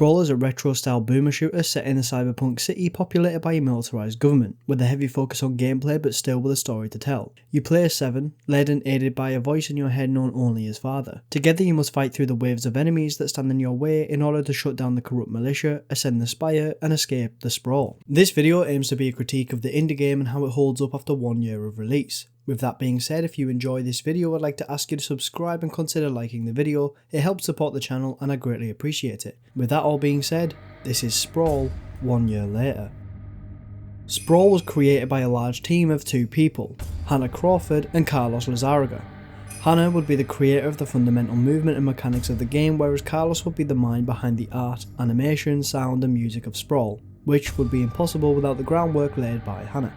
Sprawl is a retro-style boomer shooter set in a cyberpunk city populated by a militarised government, with a heavy focus on gameplay but still with a story to tell. You play as Seven, led and aided by a voice in your head known only as Father. Together you must fight through the waves of enemies that stand in your way in order to shut down the corrupt militia, ascend the spire, and escape the Sprawl. This video aims to be a critique of the indie game and how it holds up after 1 year of release. With that being said, if you enjoy this video, I'd like to ask you to subscribe and consider liking the video. It helps support the channel and I greatly appreciate it. With that all being said, this is Sprawl 1 year later. Sprawl was created by a large team of 2 people, Hannah Crawford and Carlos Lizarraga. Hannah would be the creator of the fundamental movement and mechanics of the game, whereas Carlos would be the mind behind the art, animation, sound and music of Sprawl, which would be impossible without the groundwork laid by Hannah.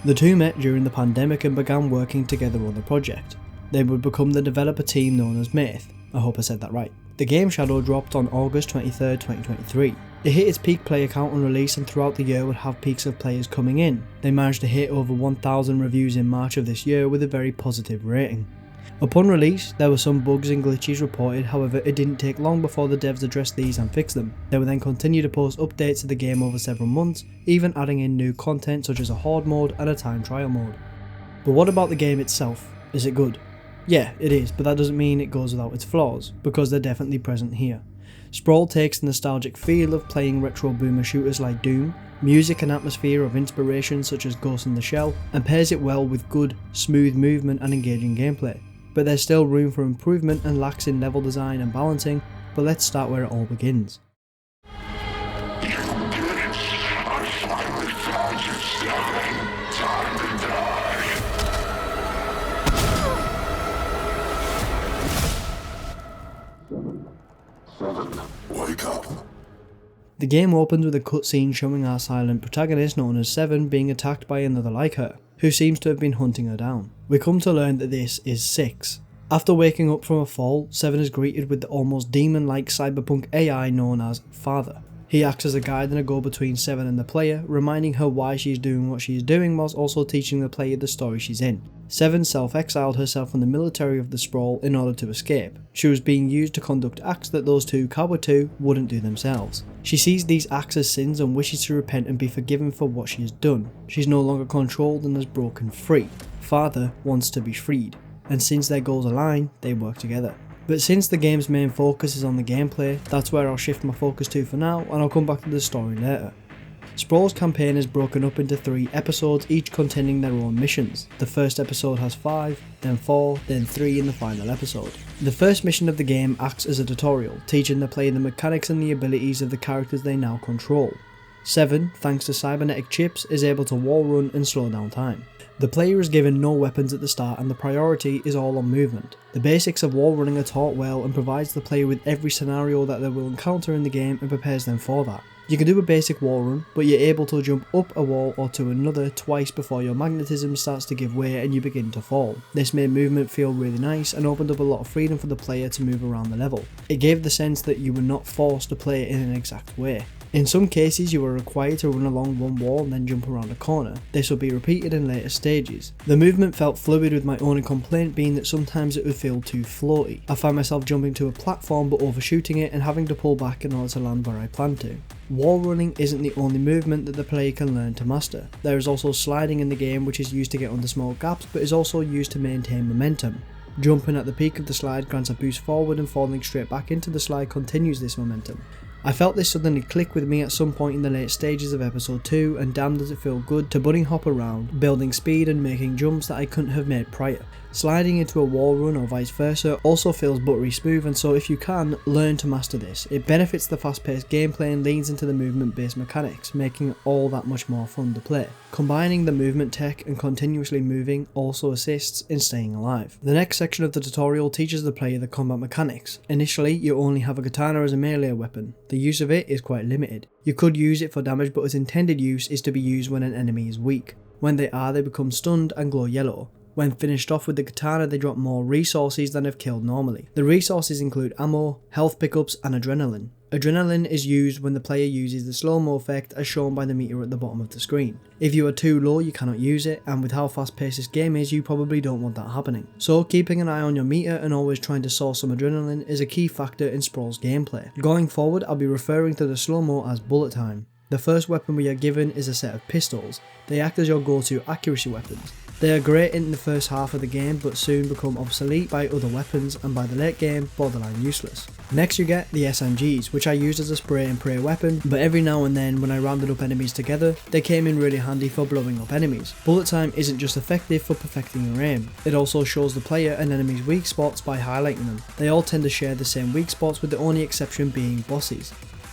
The two met during the pandemic and began working together on the project. They would become the developer team known as Myth. I hope I said that right. The game Shadow dropped on August 23rd, 2023. It hit its peak player count on release and throughout the year would have peaks of players coming in. They managed to hit over 1,000 reviews in March of this year with a very positive rating. Upon release, there were some bugs and glitches reported, however it didn't take long before the devs addressed these and fixed them. They would then continue to post updates to the game over several months, even adding in new content such as a horde mode and a time trial mode. But what about the game itself? Is it good? Yeah, it is, but that doesn't mean it goes without its flaws, because they're definitely present here. Sprawl takes the nostalgic feel of playing retro boomer shooters like Doom, music and atmosphere of inspiration such as Ghost in the Shell, and pairs it well with good, smooth movement and engaging gameplay. But there's still room for improvement and lacks in level design and balancing, but let's start where it all begins. Wake up. The game opens with a cutscene showing our silent protagonist known as Seven being attacked by another like her, who seems to have been hunting her down. We come to learn that this is Six. After waking up from a fall, Seven is greeted with the almost demon-like cyberpunk AI known as Father. He acts as a guide and a go-between Seven and the player, reminding her why she's doing what she's doing whilst also teaching the player the story she's in. Seven self-exiled herself from the military of the Sprawl in order to escape. She was being used to conduct acts that those two coward to wouldn't do themselves. She sees these acts as sins and wishes to repent and be forgiven for what she has done. She's no longer controlled and has broken free. Father wants to be freed, and since their goals align, they work together. But since the game's main focus is on the gameplay, that's where I'll shift my focus to for now, and I'll come back to the story later. Sprawl's campaign is broken up into 3 episodes, each containing their own missions. The first episode has 5, then 4, then 3 in the final episode. The first mission of the game acts as a tutorial, teaching the player the mechanics and the abilities of the characters they now control. Seven, thanks to cybernetic chips, is able to wall run and slow down time. The player is given no weapons at the start and the priority is all on movement. The basics of wall running are taught well and provides the player with every scenario that they will encounter in the game and prepares them for that. You can do a basic wall run, but you're able to jump up a wall or to another twice before your magnetism starts to give way and you begin to fall. This made movement feel really nice and opened up a lot of freedom for the player to move around the level. It gave the sense that you were not forced to play it in an exact way. In some cases you were required to run along one wall and then jump around a corner. This would be repeated in later stages. The movement felt fluid, with my only complaint being that sometimes it would feel too floaty. I found myself jumping to a platform but overshooting it and having to pull back in order to land where I planned to. Wall running isn't the only movement that the player can learn to master. There is also sliding in the game, which is used to get under small gaps but is also used to maintain momentum. Jumping at the peak of the slide grants a boost forward and falling straight back into the slide continues this momentum. I felt this suddenly click with me at some point in the late stages of episode 2 and damn does it feel good to bunny hop around, building speed and making jumps that I couldn't have made prior. Sliding into a wall run or vice versa also feels buttery smooth, and so if you can, learn to master this. It benefits the fast paced gameplay and leans into the movement based mechanics, making it all that much more fun to play. Combining the movement tech and continuously moving also assists in staying alive. The next section of the tutorial teaches the player the combat mechanics. Initially, you only have a katana as a melee weapon. The use of it is quite limited. You could use it for damage, but its intended use is to be used when an enemy is weak. When they are, they become stunned and glow yellow. When finished off with the katana, they drop more resources than if killed normally. The resources include ammo, health pickups and adrenaline. Adrenaline is used when the player uses the slow-mo effect as shown by the meter at the bottom of the screen. If you are too low you cannot use it, and with how fast paced this game is you probably don't want that happening. So keeping an eye on your meter and always trying to source some adrenaline is a key factor in Sprawl's gameplay. Going forward I'll be referring to the slow-mo as bullet time. The first weapon we are given is a set of pistols. They act as your go-to accuracy weapons. They are great in the first half of the game but soon become obsolete by other weapons and by the late game borderline useless. Next you get the SMGs, which I used as a spray and pray weapon, but every now and then when I rounded up enemies together they came in really handy for blowing up enemies. Bullet time isn't just effective for perfecting your aim, it also shows the player an enemy's weak spots by highlighting them. They all tend to share the same weak spots with the only exception being bosses.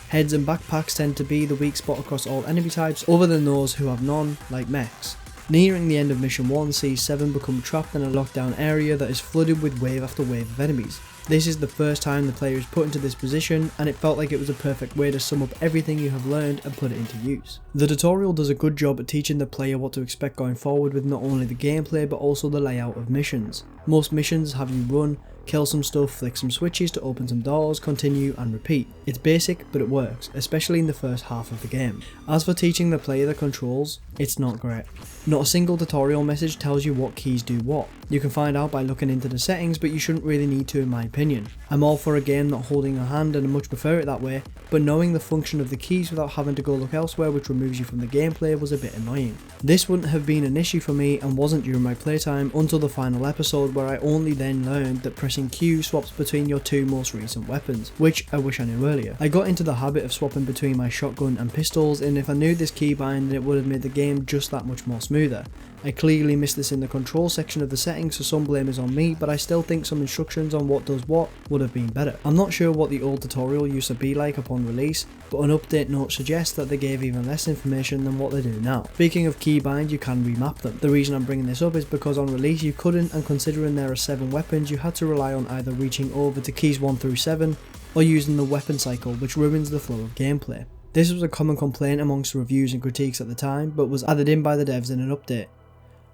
Heads and backpacks tend to be the weak spot across all enemy types other than those who have none, like mechs. Nearing the end of mission 1 sees 7 become trapped in a lockdown area that is flooded with wave after wave of enemies. This is the first time the player is put into this position and it felt like it was a perfect way to sum up everything you have learned and put it into use. The tutorial does a good job at teaching the player what to expect going forward with not only the gameplay but also the layout of missions. Most missions have you run, kill some stuff, flick some switches to open some doors, continue and repeat. It's basic but it works, especially in the first half of the game. As for teaching the player the controls, it's not great. Not a single tutorial message tells you what keys do what. You can find out by looking into the settings, but you shouldn't really need to in my opinion. I'm all for a game not holding a hand and I much prefer it that way, but knowing the function of the keys without having to go look elsewhere which removes you from the gameplay was a bit annoying. This wouldn't have been an issue for me and wasn't during my playtime until the final episode where I only then learned that pressing Q swaps between your two most recent weapons, which I wish I knew earlier. I got into the habit of swapping between my shotgun and pistols, and if I knew this keybind then it would have made the game just that much more smoother. I clearly missed this in the control section of the settings, so some blame is on me, but I still think some instructions on what does what would have been better. I'm not sure what the old tutorial used to be like upon release, but an update note suggests that they gave even less information than what they do now. Speaking of keybind, you can remap them. The reason I'm bringing this up is because on release you couldn't, and considering there are 7 weapons you had to rely on either reaching over to keys 1 through 7 or using the weapon cycle, which ruins the flow of gameplay. This was a common complaint amongst reviews and critiques at the time, but was added in by the devs in an update.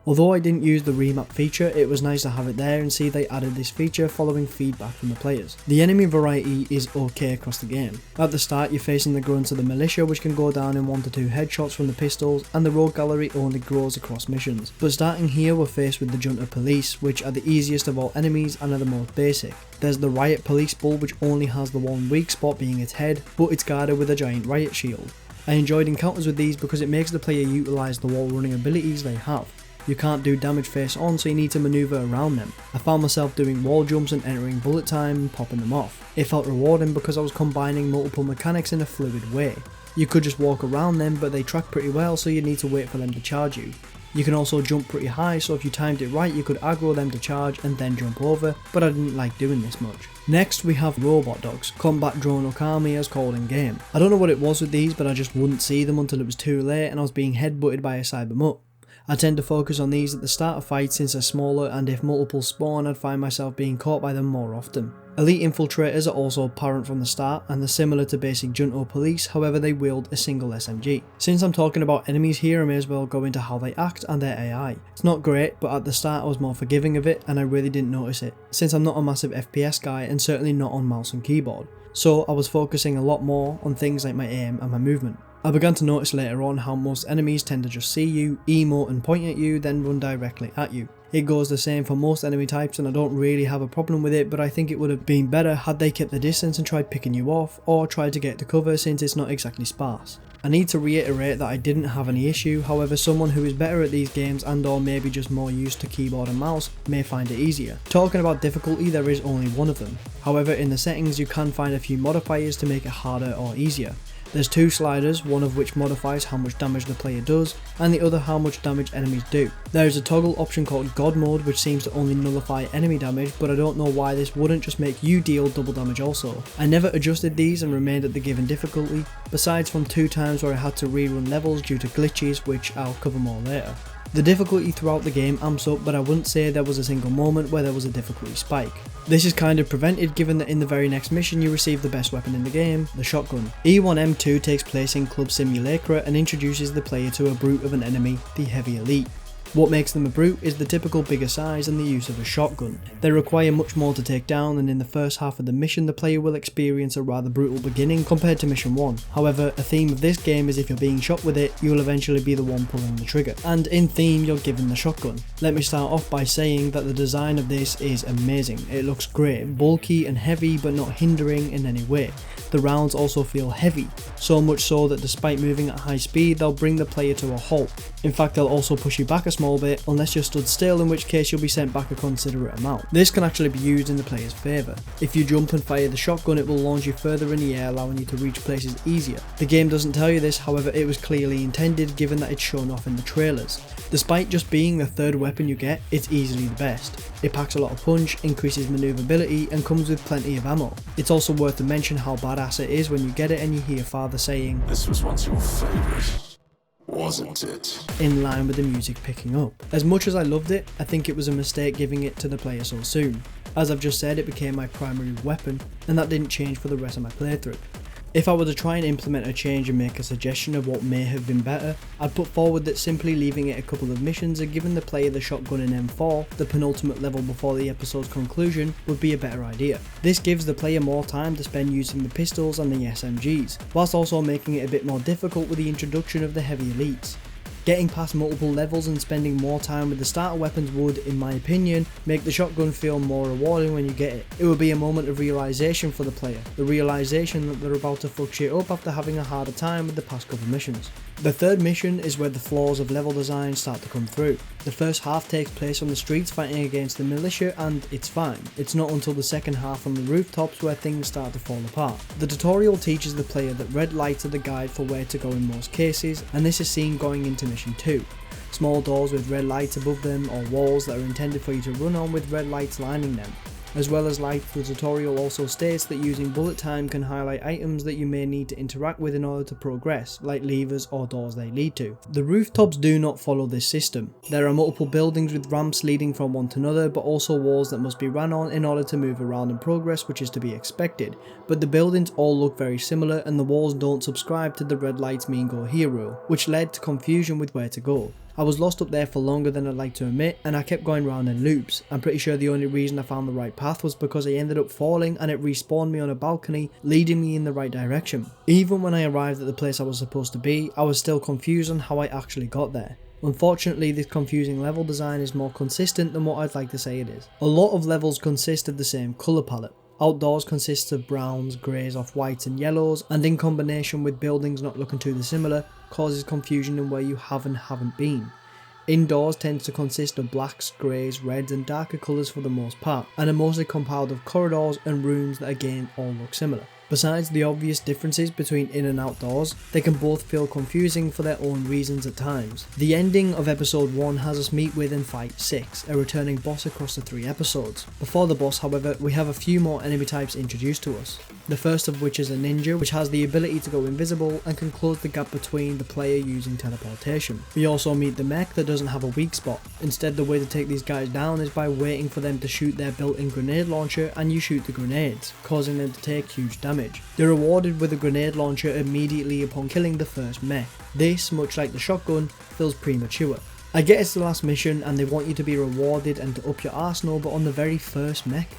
Although I didn't use the remap feature, it was nice to have it there and see they added this feature following feedback from the players. The enemy variety is okay across the game. At the start you're facing the grunts of the militia which can go down in 1 to 2 headshots from the pistols, and the rogue gallery only grows across missions. But starting here we're faced with the junta police, which are the easiest of all enemies and are the most basic. There's the riot police bull which only has the one weak spot being its head, but it's guarded with a giant riot shield. I enjoyed encounters with these because it makes the player utilise the wall running abilities they have. You can't do damage face on, so you need to maneuver around them. I found myself doing wall jumps and entering bullet time and popping them off. It felt rewarding because I was combining multiple mechanics in a fluid way. You could just walk around them, but they track pretty well, so you need to wait for them to charge you. You can also jump pretty high, so if you timed it right you could aggro them to charge and then jump over, but I didn't like doing this much. Next we have robot dogs, combat drone okami as called in game. I don't know what it was with these, but I just wouldn't see them until it was too late and I was being headbutted by a cybermutt. I tend to focus on these at the start of fights since they're smaller, and if multiple spawn I'd find myself being caught by them more often. Elite infiltrators are also apparent from the start and they're similar to basic junto police, however they wield a single SMG. Since I'm talking about enemies here I may as well go into how they act and their AI. It's not great, but at the start I was more forgiving of it and I really didn't notice it, since I'm not a massive FPS guy and certainly not on mouse and keyboard. So I was focusing a lot more on things like my aim and my movement. I began to notice later on how most enemies tend to just see you, emote and point at you, then run directly at you. It goes the same for most enemy types and I don't really have a problem with it, but I think it would have been better had they kept the distance and tried picking you off, or tried to get to cover since it's not exactly sparse. I need to reiterate that I didn't have any issue, however someone who is better at these games and or maybe just more used to keyboard and mouse may find it easier. Talking about difficulty, there is only one of them. However, in the settings you can find a few modifiers to make it harder or easier. There's 2 sliders, one of which modifies how much damage the player does, and the other how much damage enemies do. There is a toggle option called God Mode which seems to only nullify enemy damage, but I don't know why this wouldn't just make you deal double damage also. I never adjusted these and remained at the given difficulty, besides from 2 times where I had to rerun levels due to glitches, which I'll cover more later. The difficulty throughout the game amps up, but I wouldn't say there was a single moment where there was a difficulty spike. This is kind of prevented given that in the very next mission you receive the best weapon in the game, the shotgun. E1M2 takes place in Club Simulacra and introduces the player to a brute of an enemy, the Heavy Elite. What makes them a brute is the typical bigger size and the use of a shotgun. They require much more to take down, and in the first half of the mission the player will experience a rather brutal beginning compared to mission 1. However, a theme of this game is if you're being shot with it, you will eventually be the one pulling the trigger. And in theme, you're given the shotgun. Let me start off by saying that the design of this is amazing. It looks great, bulky and heavy but not hindering in any way. The rounds also feel heavy, so much so that despite moving at high speed, they'll bring the player to a halt. In fact, they'll also push you back a small bit unless you're stood still, in which case you'll be sent back a considerate amount. This can actually be used in the player's favour. If you jump and fire the shotgun, it will launch you further in the air, allowing you to reach places easier. The game doesn't tell you this, however it was clearly intended given that it's shown off in the trailers. Despite just being the third weapon you get, it's easily the best. It packs a lot of punch, increases manoeuvrability and comes with plenty of ammo. It's also worth to mention how badass it is when you get it and you hear father saying, "This was once your favourite, wasn't it?" in line with the music picking up. As much as I loved it, I think it was a mistake giving it to the player so soon. As I've just said, it became my primary weapon, and that didn't change for the rest of my playthrough. If I were to try and implement a change and make a suggestion of what may have been better, I'd put forward that simply leaving it a couple of missions and giving the player the shotgun in M4, the penultimate level before the episode's conclusion, would be a better idea. This gives the player more time to spend using the pistols and the SMGs, whilst also making it a bit more difficult with the introduction of the heavy elites. Getting past multiple levels and spending more time with the starter weapons would, in my opinion, make the shotgun feel more rewarding when you get it. It would be a moment of realisation for the player, the realisation that they're about to fuck shit up after having a harder time with the past couple missions. The third mission is where the flaws of level design start to come through. The first half takes place on the streets fighting against the militia, and it's fine. It's not until the second half on the rooftops where things start to fall apart. The tutorial teaches the player that red lights are the guide for where to go in most cases, and this is seen going into mission 2. Small doors with red lights above them, or walls that are intended for you to run on with red lights lining them. As well as lights, the tutorial also states that using bullet time can highlight items that you may need to interact with in order to progress, like levers or doors they lead to. The rooftops do not follow this system. There are multiple buildings with ramps leading from one to another, but also walls that must be ran on in order to move around and progress, which is to be expected. But the buildings all look very similar, and the walls don't subscribe to the red lights mean go here rule, which led to confusion with where to go. I was lost up there for longer than I'd like to admit, and I kept going round in loops. I'm pretty sure the only reason I found the right path was because I ended up falling and it respawned me on a balcony, leading me in the right direction. Even when I arrived at the place I was supposed to be, I was still confused on how I actually got there. Unfortunately, this confusing level design is more consistent than what I'd like to say it is. A lot of levels consist of the same colour palette. Outdoors consists of browns, greys off whites and yellows, and in combination with buildings not looking too dissimilar, causes confusion in where you have and haven't been. Indoors tends to consist of blacks, greys, reds and darker colours for the most part, and are mostly compiled of corridors and rooms that again all look similar. Besides the obvious differences between in and outdoors, they can both feel confusing for their own reasons at times. The ending of episode 1 has us meet with and fight 6, a returning boss across the 3 episodes. Before the boss, however, we have a few more enemy types introduced to us. The first of which is a ninja, which has the ability to go invisible and can close the gap between the player using teleportation. We also meet the mech that doesn't have a weak spot. Instead, the way to take these guys down is by waiting for them to shoot their built-in grenade launcher, and you shoot the grenades, causing them to take huge damage. You're rewarded with a grenade launcher immediately upon killing the first mech. This, much like the shotgun, feels premature. I get it's the last mission and they want you to be rewarded and to up your arsenal, but on the very first mech?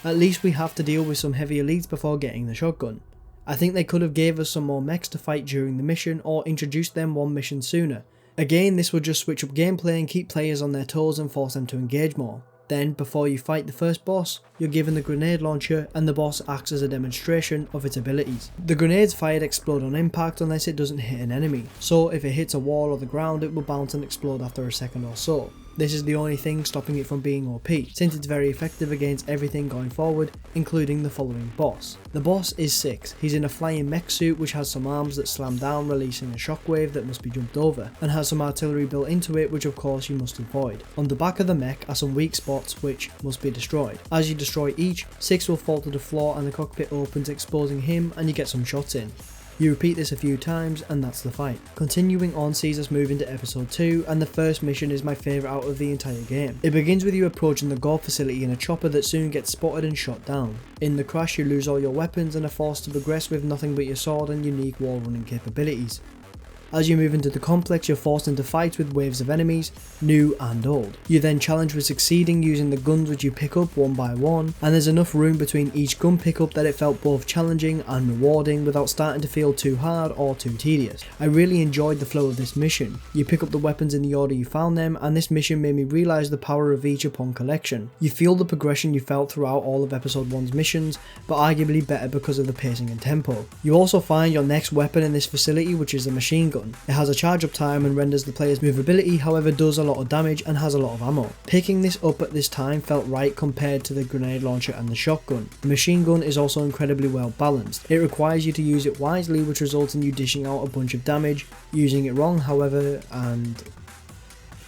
At least we have to deal with some heavy elites before getting the shotgun. I think they could have gave us some more mechs to fight during the mission or introduced them one mission sooner. Again, this would just switch up gameplay and keep players on their toes and force them to engage more. Then, before you fight the first boss, you're given the grenade launcher and the boss acts as a demonstration of its abilities. The grenades fired explode on impact unless it doesn't hit an enemy, so if it hits a wall or the ground it will bounce and explode after a second or so. This is the only thing stopping it from being OP, since it's very effective against everything going forward, including the following boss. The boss is 6. He's in a flying mech suit which has some arms that slam down, releasing a shockwave that must be jumped over, and has some artillery built into it which of course you must avoid. On the back of the mech are some weak spots which must be destroyed. As you destroy each, 6 will fall to the floor and the cockpit opens, exposing him, and you get some shots in. You repeat this a few times and that's the fight. Continuing on sees us move into episode 2, and the first mission is my favourite out of the entire game. It begins with you approaching the Gorb facility in a chopper that soon gets spotted and shot down. In the crash you lose all your weapons and are forced to progress with nothing but your sword and unique wall running capabilities. As you move into the complex, you're forced into fights with waves of enemies, new and old. You're then challenged with succeeding using the guns which you pick up one by one, and there's enough room between each gun pickup that it felt both challenging and rewarding without starting to feel too hard or too tedious. I really enjoyed the flow of this mission. You pick up the weapons in the order you found them, and this mission made me realise the power of each upon collection. You feel the progression you felt throughout all of episode 1's missions, but arguably better because of the pacing and tempo. You also find your next weapon in this facility, which is a machine gun. It has a charge up time and renders the player's movability, however does a lot of damage and has a lot of ammo. Picking this up at this time felt right compared to the grenade launcher and the shotgun. The machine gun is also incredibly well balanced. It requires you to use it wisely, which results in you dishing out a bunch of damage, using it wrong however, and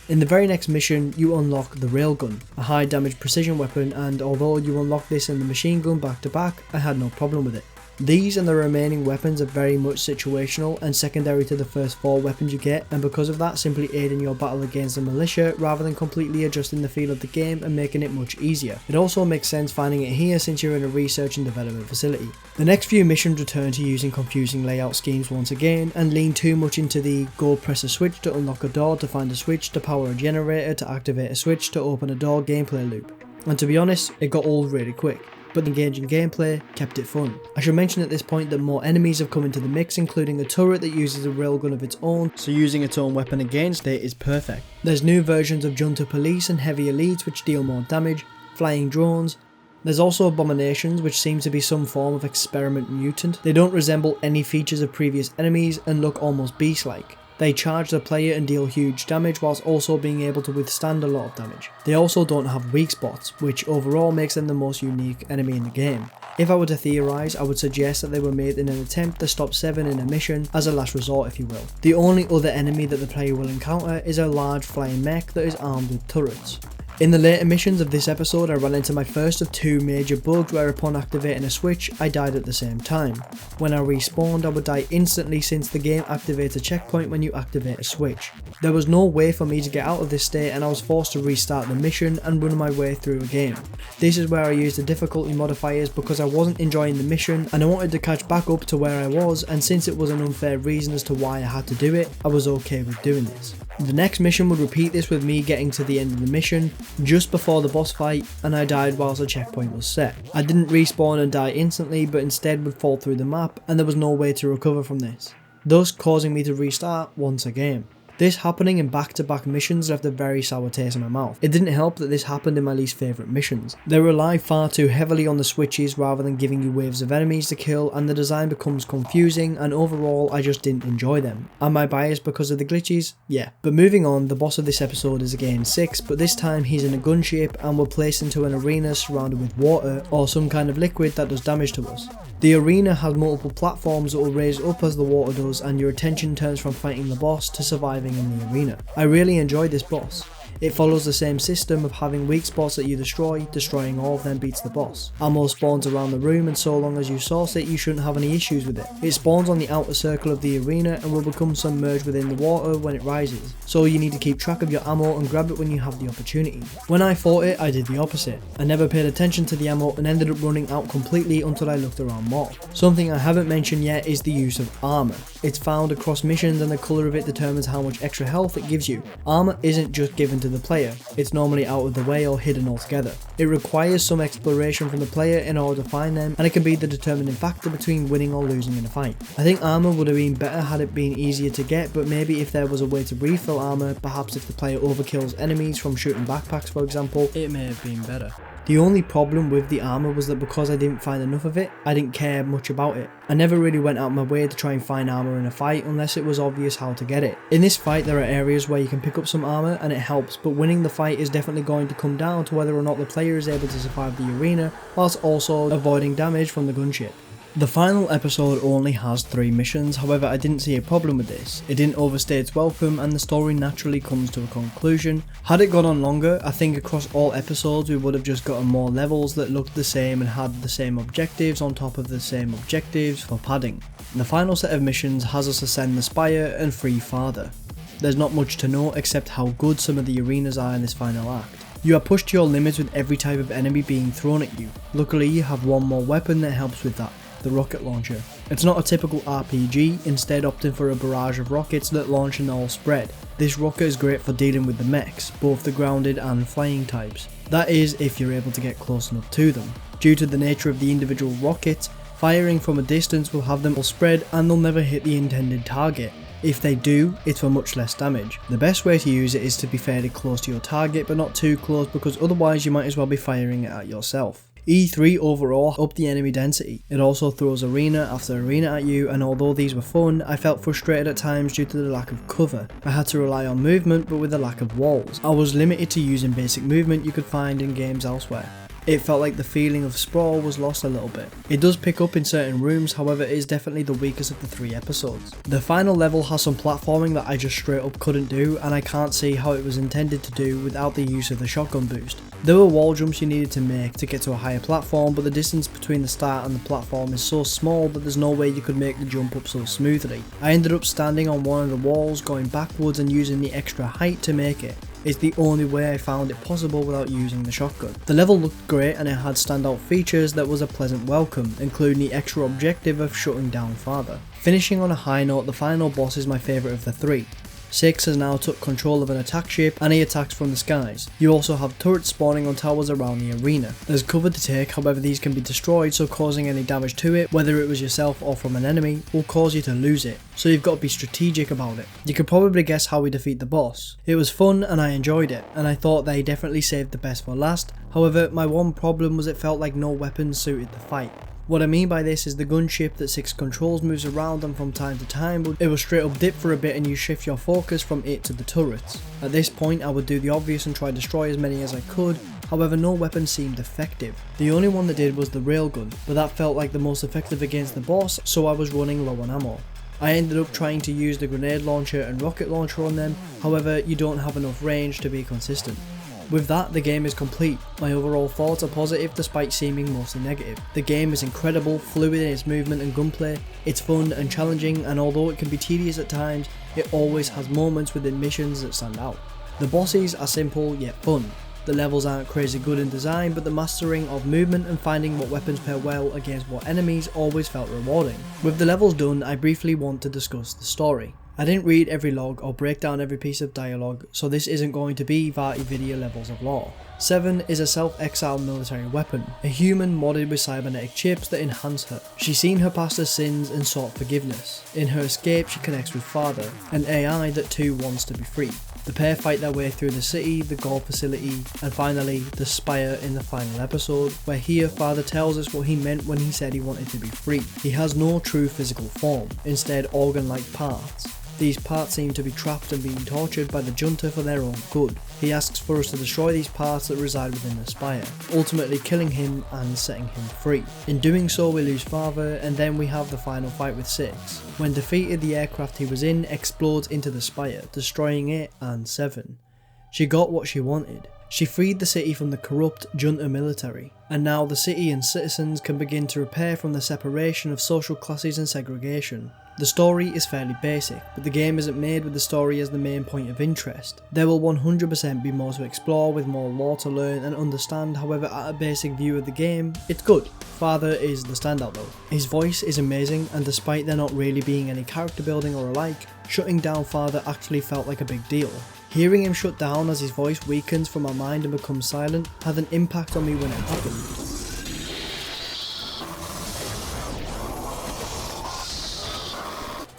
in the very next mission, you unlock the railgun, a high damage precision weapon, and although you unlock this and the machine gun back to back, I had no problem with it. These and the remaining weapons are very much situational and secondary to the first 4 weapons you get, and because of that simply aid in your battle against the militia rather than completely adjusting the feel of the game and making it much easier. It also makes sense finding it here since you're in a research and development facility. The next few missions return to using confusing layout schemes once again and lean too much into the go press a switch to unlock a door, to find a switch, to power a generator, to activate a switch, to open a door gameplay loop. And to be honest, it got old really quick, but engaging gameplay kept it fun. I should mention at this point that more enemies have come into the mix, including a turret that uses a railgun of its own, so using its own weapon against it is perfect. There's new versions of Junta Police and Heavy Elites which deal more damage, flying drones. There's also abominations which seem to be some form of experiment mutant. They don't resemble any features of previous enemies and look almost beast-like. They charge the player and deal huge damage whilst also being able to withstand a lot of damage. They also don't have weak spots, which overall makes them the most unique enemy in the game. If I were to theorise, I would suggest that they were made in an attempt to stop 7 in a mission, as a last resort if you will. The only other enemy that the player will encounter is a large flying mech that is armed with turrets. In the later missions of this episode, I ran into my first of 2 major bugs where upon activating a switch, I died at the same time. When I respawned, I would die instantly since the game activates a checkpoint when you activate a switch. There was no way for me to get out of this state and I was forced to restart the mission and run my way through again. This is where I used the difficulty modifiers because I wasn't enjoying the mission and I wanted to catch back up to where I was, and since it was an unfair reason as to why I had to do it, I was okay with doing this. The next mission would repeat this with me getting to the end of the mission, just before the boss fight, and I died whilst the checkpoint was set. I didn't respawn and die instantly, but instead would fall through the map and there was no way to recover from this, thus causing me to restart once again. This happening in back-to-back missions left a very sour taste in my mouth. It didn't help that this happened in my least favourite missions. They rely far too heavily on the switches rather than giving you waves of enemies to kill, and the design becomes confusing, and overall I just didn't enjoy them. Am I biased because of the glitches? Yeah. But moving on, the boss of this episode is again 6, but this time he's in a gunship and we're placed into an arena surrounded with water or some kind of liquid that does damage to us. The arena has multiple platforms that will raise up as the water does, and your attention turns from fighting the boss to surviving in the arena. I really enjoyed this boss. It follows the same system of having weak spots that you destroy, destroying all of them beats the boss. Ammo spawns around the room, and so long as you source it you shouldn't have any issues with it. It spawns on the outer circle of the arena and will become submerged within the water when it rises, so you need to keep track of your ammo and grab it when you have the opportunity. When I fought it I did the opposite. I never paid attention to the ammo and ended up running out completely until I looked around more. Something I haven't mentioned yet is the use of armour. It's found across missions and the colour of it determines how much extra health it gives you. Armour isn't just given to the player, it's normally out of the way or hidden altogether. It requires some exploration from the player in order to find them, and it can be the determining factor between winning or losing in a fight. I think armour would have been better had it been easier to get, but maybe if there was a way to refill armour, perhaps if the player overkills enemies from shooting backpacks for example, it may have been better. The only problem with the armour was that because I didn't find enough of it, I didn't care much about it. I never really went out my way to try and find armour in a fight unless it was obvious how to get it. In this fight there are areas where you can pick up some armour and it helps, but winning the fight is definitely going to come down to whether or not the player is able to survive the arena whilst also avoiding damage from the gunship. The final episode only has 3 missions, however I didn't see a problem with this. It didn't overstay its welcome and the story naturally comes to a conclusion. Had it gone on longer, I think across all episodes we would have just gotten more levels that looked the same and had the same objectives on top of the same objectives for padding. The final set of missions has us ascend the spire and free Father. There's not much to know except how good some of the arenas are in this final act. You are pushed to your limits with every type of enemy being thrown at you. Luckily you have one more weapon that helps with that. the rocket launcher. It's not a typical RPG, instead opting for a barrage of rockets that launch in all spread. This rocket is great for dealing with the mechs, both the grounded and flying types. That is, if you're able to get close enough to them. Due to the nature of the individual rockets, firing from a distance will have them all spread and they'll never hit the intended target. If they do, it's for much less damage. The best way to use it is to be fairly close to your target, but not too close, because otherwise you might as well be firing it at yourself. E3 overall upped the enemy density. It also throws arena after arena at you, and although these were fun, I felt frustrated at times due to the lack of cover. I had to rely on movement, but with the lack of walls. I was limited to using basic movement you could find in games elsewhere. It felt like the feeling of Sprawl was lost a little bit. It does pick up in certain rooms, however it is definitely the weakest of the 3 episodes. The final level has some platforming that I just straight up couldn't do, and I can't see how it was intended to do without the use of the shotgun boost. There were wall jumps you needed to make to get to a higher platform, but the distance between the start and the platform is so small that there's no way you could make the jump up so smoothly. I ended up standing on one of the walls, going backwards and using the extra height to make it. It's the only way I found it possible without using the shotgun. The level looked great and it had standout features that was a pleasant welcome, including the extra objective of shutting down Father. Finishing on a high note, the final boss is my favourite of the 3. 6 has now took control of an attack ship and he attacks from the skies. You also have turrets spawning on towers around the arena. There's cover to take, however these can be destroyed, so causing any damage to it, whether it was yourself or from an enemy, will cause you to lose it. So you've got to be strategic about it. You could probably guess how we defeat the boss. It was fun and I enjoyed it, and I thought they definitely saved the best for last. However, my one problem was it felt like no weapons suited the fight. What I mean by this is the gunship that 6 controls moves around them from time to time, but it will straight up dip for a bit and you shift your focus from it to the turrets. At this point I would do the obvious and try to destroy as many as I could, however no weapon seemed effective. The only one that did was the railgun, but that felt like the most effective against the boss, so I was running low on ammo. I ended up trying to use the grenade launcher and rocket launcher on them, however you don't have enough range to be consistent. With that, the game is complete. My overall thoughts are positive despite seeming mostly negative. The game is incredible, fluid in its movement and gunplay, it's fun and challenging, and although it can be tedious at times, it always has moments within missions that stand out. The bosses are simple yet fun. The levels aren't crazy good in design, but the mastering of movement and finding what weapons pair well against what enemies always felt rewarding. With the levels done, I briefly want to discuss the story. I didn't read every log or break down every piece of dialogue, so this isn't going to be Varty levels of lore. 7 is a self-exiled military weapon, a human modded with cybernetic chips that enhance her. She's seen her past sins and sought forgiveness. In her escape she connects with Father, an AI that too wants to be free. The pair fight their way through the city, the Gore facility, and finally the Spire in the final episode, where here Father tells us what he meant when he said he wanted to be free. He has no true physical form, instead organ-like parts. These parts seem to be trapped and being tortured by the junta for their own good. He asks for us to destroy these parts that reside within the Spire, ultimately killing him and setting him free. In doing so we lose Father, and then we have the final fight with 6. When defeated, the aircraft he was in explodes into the Spire, destroying it and 7. She got what she wanted. She freed the city from the corrupt junta military, and now the city and citizens can begin to repair from the separation of social classes and segregation. The story is fairly basic, but the game isn't made with the story as the main point of interest. There will 100% be more to explore with more lore to learn and understand, however at a basic view of the game, it's good. Father is the standout though. His voice is amazing, and despite there not really being any character building or alike, shutting down Father actually felt like a big deal. Hearing him shut down as his voice weakens from my mind and becomes silent had an impact on me when it happened.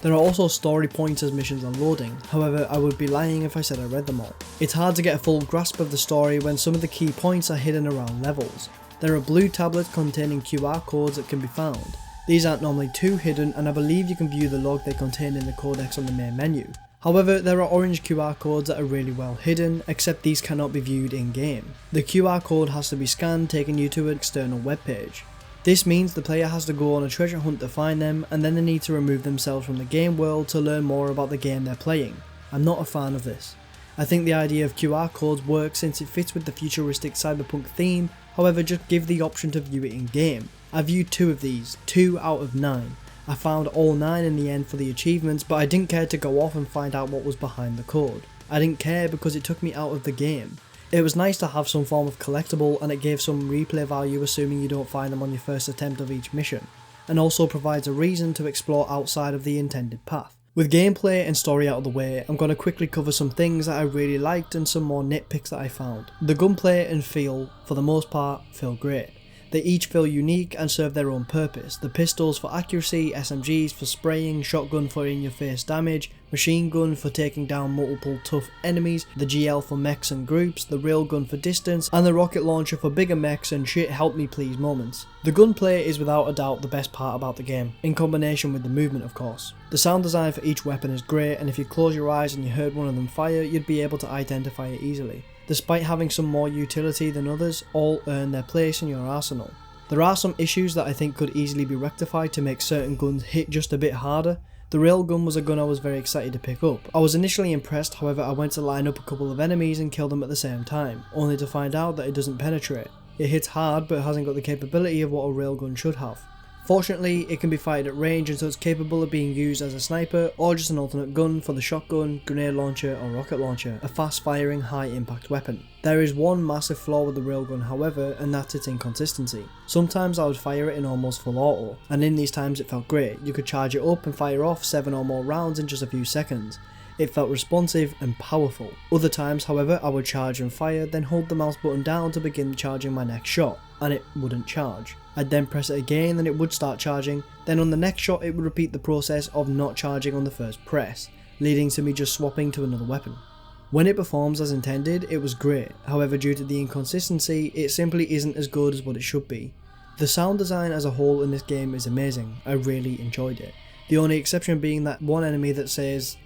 There are also story points as missions are loading, however I would be lying if I said I read them all. It's hard to get a full grasp of the story when some of the key points are hidden around levels. There are blue tablets containing QR codes that can be found. These aren't normally too hidden, and I believe you can view the log they contain in the codex on the main menu. However, there are orange QR codes that are really well hidden, except these cannot be viewed in game. The QR code has to be scanned, taking you to an external webpage. This means the player has to go on a treasure hunt to find them, and then they need to remove themselves from the game world to learn more about the game they're playing. I'm not a fan of this. I think the idea of QR codes works since it fits with the futuristic cyberpunk theme, however just give the option to view it in game. I viewed 2 of these, 2 out of 9. I found all 9 in the end for the achievements, but I didn't care to go off and find out what was behind the code. I didn't care because it took me out of the game. It was nice to have some form of collectible, and it gave some replay value assuming you don't find them on your first attempt of each mission. and also provides a reason to explore outside of the intended path. With gameplay and story out of the way, I'm going to quickly cover some things that I really liked and some more nitpicks that I found. The gunplay and feel, for the most part, feel great. They each feel unique and serve their own purpose. The pistols for accuracy, SMGs for spraying, shotgun for in-your-face damage, machine gun for taking down multiple tough enemies, the GL for mechs and groups, the railgun for distance, and the rocket launcher for bigger mechs and shit help me please moments. The gunplay is without a doubt the best part about the game, in combination with the movement of course. The sound design for each weapon is great, and if you close your eyes and you heard one of them fire, you'd be able to identify it easily. Despite having some more utility than others, all earn their place in your arsenal. There are some issues that I think could easily be rectified to make certain guns hit just a bit harder. The railgun was a gun I was very excited to pick up. I was initially impressed, however I went to line up a couple of enemies and kill them at the same time, only to find out that it doesn't penetrate. It hits hard but hasn't got the capability of what a railgun should have. Fortunately, it can be fired at range and so it's capable of being used as a sniper or just an alternate gun for the shotgun, grenade launcher or rocket launcher, a fast firing high impact weapon. There is one massive flaw with the railgun however, and that's its inconsistency. Sometimes I would fire it in almost full auto, and in these times it felt great. You could charge it up and fire off 7 or more rounds in just a few seconds. It felt responsive and powerful. Other times however I would charge and fire, then hold the mouse button down to begin charging my next shot, and it wouldn't charge. I'd then press it again and it would start charging, then on the next shot it would repeat the process of not charging on the first press, leading to me just swapping to another weapon. When it performs as intended, it was great, however due to the inconsistency, it simply isn't as good as what it should be. The sound design as a whole in this game is amazing, I really enjoyed it. The only exception being that one enemy that says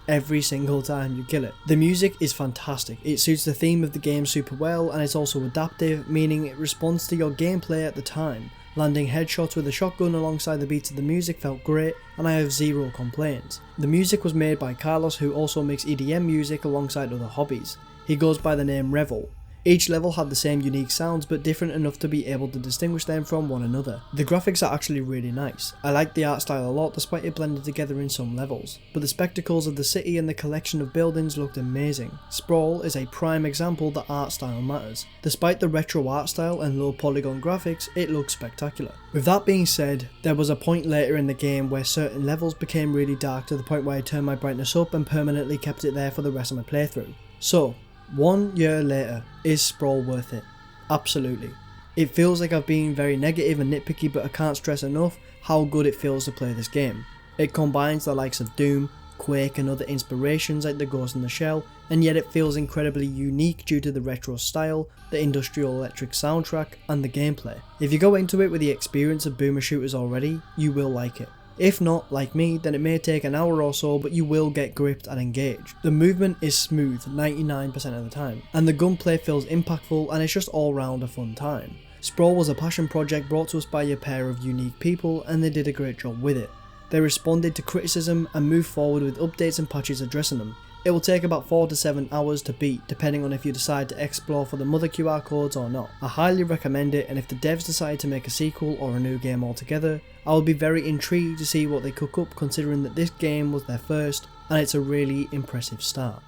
every single time you kill it. The music is fantastic, it suits the theme of the game super well and it's also adaptive, meaning it responds to your gameplay at the time. Landing headshots with a shotgun alongside the beats of the music felt great and I have zero complaints. The music was made by Carlos, who also makes EDM music alongside other hobbies. He goes by the name REVEL. Each level had the same unique sounds but different enough to be able to distinguish them from one another. The graphics are actually really nice. I like the art style a lot despite it blending together in some levels, but the spectacles of the city and the collection of buildings looked amazing. Sprawl is a prime example that art style matters. Despite the retro art style and low polygon graphics, it looks spectacular. With that being said, there was a point later in the game where certain levels became really dark to the point where I turned my brightness up and permanently kept it there for the rest of my playthrough. So, 1 year later, is Sprawl worth it? Absolutely. It feels like I've been very negative and nitpicky, but I can't stress enough how good it feels to play this game. It combines the likes of Doom, Quake and other inspirations like the Ghost in the Shell, and yet it feels incredibly unique due to the retro style, the industrial electric soundtrack and the gameplay. If you go into it with the experience of boomer shooters already, you will like it. If not, like me, then it may take an hour or so, but you will get gripped and engaged. The movement is smooth 99% of the time, and the gunplay feels impactful and it's just all round a fun time. Sprawl was a passion project brought to us by a pair of unique people and they did a great job with it. They responded to criticism and moved forward with updates and patches addressing them. It will take about 4 to 7 hours to beat, depending on if you decide to explore for the mother QR codes or not. I highly recommend it, and if the devs decide to make a sequel or a new game altogether, I would be very intrigued to see what they cook up, considering that this game was their first and it's a really impressive start.